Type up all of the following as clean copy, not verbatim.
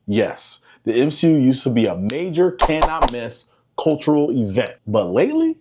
Yes, the MCU used to be a major, cannot miss cultural event. But lately,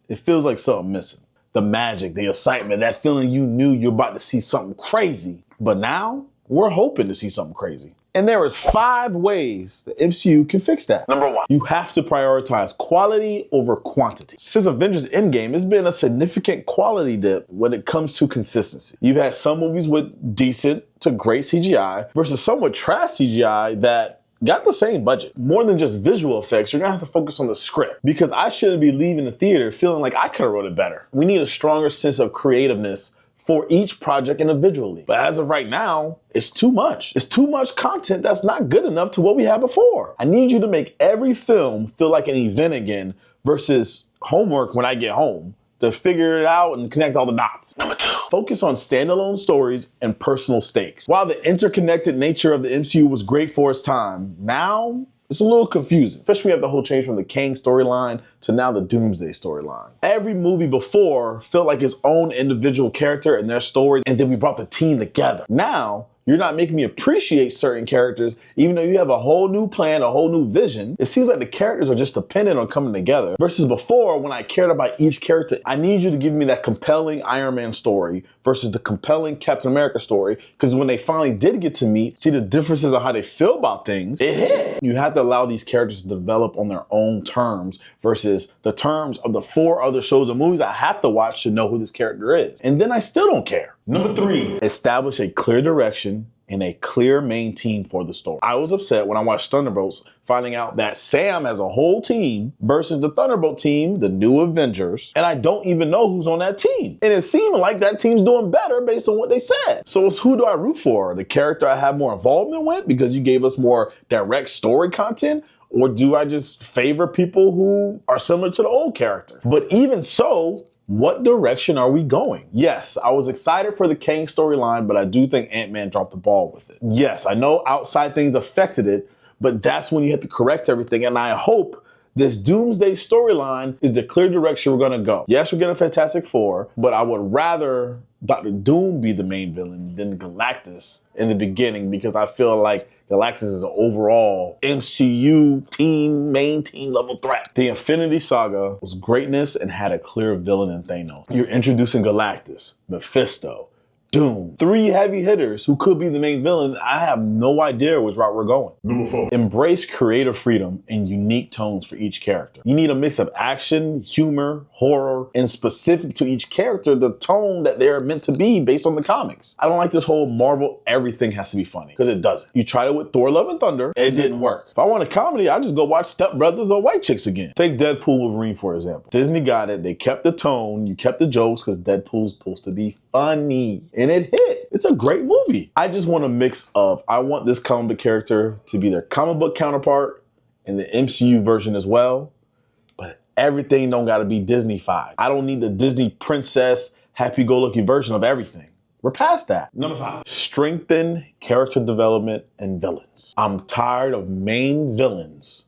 it feels like something missing. The magic, the excitement, that feeling you knew you're about to see something crazy. But now, we're hoping to see something crazy. And there is 5 ways the MCU can fix that. Number 1, you have to prioritize quality over quantity. Since Avengers Endgame, it's been a significant quality dip when it comes to consistency. You've had some movies with decent to great CGI versus some with trash CGI that got the same budget. More than just visual effects, you're gonna have to focus on the script, because I shouldn't be leaving the theater feeling like I could have wrote it better. We need a stronger sense of creativeness for each project individually. But as of right now, it's too much. It's too much content that's not good enough to what we had before. I need you to make every film feel like an event again versus homework when I get home to figure it out and connect all the dots. Number 2, focus on standalone stories and personal stakes. While the interconnected nature of the MCU was great for its time, now it's a little confusing, especially when you have the whole change from the Kang storyline to now the Doomsday storyline. Every movie before felt like its own individual character and their story, and then we brought the team together. Now, you're not making me appreciate certain characters, even though you have a whole new plan, a whole new vision. It seems like the characters are just dependent on coming together. Versus before, when I cared about each character, I need you to give me that compelling Iron Man story versus the compelling Captain America story. Because when they finally did get to meet, see the differences of how they feel about things, it hit. You have to allow these characters to develop on their own terms versus the terms of the 4 other shows and movies I have to watch to know who this character is. And then I still don't care. Number 3, establish a clear direction and a clear main team for the story. I was upset when I watched Thunderbolts, finding out that Sam has a whole team versus the Thunderbolt team, the new Avengers, and I don't even know who's on that team. And it seemed like that team's doing better based on what they said. So it's who do I root for? The character I have more involvement with because you gave us more direct story content? Or do I just favor people who are similar to the old character? But even so, what direction are we going? Yes, I was excited for the Kang storyline, but I do think Ant-Man dropped the ball with it. Yes, I know outside things affected it, but that's when you have to correct everything. And I hope this Doomsday storyline is the clear direction we're gonna go. Yes, we're getting Fantastic Four, but I would rather Dr. Doom be the main villain than Galactus in the beginning, because I feel like Galactus is an overall MCU main team level threat. The Infinity Saga was greatness and had a clear villain in Thanos. You're introducing Galactus, Mephisto, Doom. 3 heavy hitters who could be the main villain. I have no idea which route we're going. Number 4. Embrace creative freedom and unique tones for each character. You need a mix of action, humor, horror, and specific to each character, the tone that they're meant to be based on the comics. I don't like this whole Marvel, everything has to be funny, because it doesn't. You tried it with Thor, Love and Thunder, it didn't work. If I want a comedy, I just go watch Step Brothers or White Chicks again. Take Deadpool, Wolverine, for example. Disney got it, they kept the tone, you kept the jokes, because Deadpool's supposed to be funny. And it hit. It's a great movie. I just want a mix of, I want this comic book character to be their comic book counterpart in the MCU version as well, but everything don't gotta be Disney-fied. I don't need the Disney princess, happy-go-lucky version of everything. We're past that. Number 5, strengthen character development and villains. I'm tired of main villains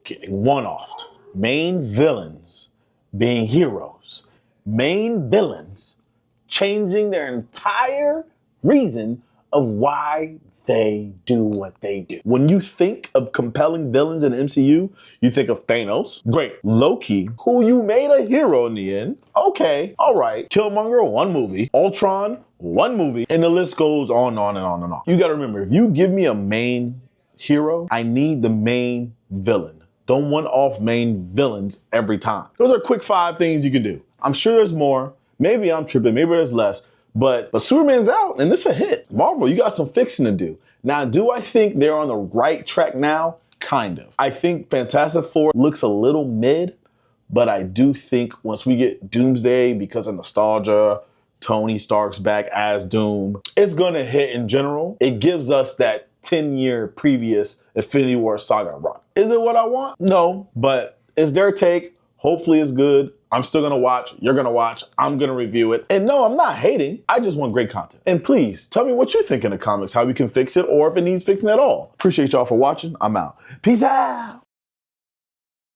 getting one-offed. Main villains being heroes. Main villains changing their entire reason of why they do what they do. When you think of compelling villains in the MCU, you think of Thanos. Great. Loki, who you made a hero in the end. Okay, all right. Killmonger, 1 movie. Ultron, 1 movie. And the list goes on and on and on and on. You gotta remember, if you give me a main hero, I need the main villain. Don't one-off main villains every time. Those are quick 5 things you can do. I'm sure there's more. Maybe I'm tripping, maybe there's less, but Superman's out and it's a hit. Marvel, you got some fixing to do. Now, do I think they're on the right track now? Kind of. I think Fantastic Four looks a little mid, but I do think once we get Doomsday, because of nostalgia, Tony Stark's back as Doom, it's gonna hit in general. It gives us that 10-year previous Infinity War Saga run. Is it what I want? No, but it's their take. Hopefully it's good. I'm still gonna watch, you're gonna watch, I'm gonna review it. And no, I'm not hating, I just want great content. And please, tell me what you think in the comments, how we can fix it, or if it needs fixing at all. Appreciate y'all for watching, I'm out. Peace out.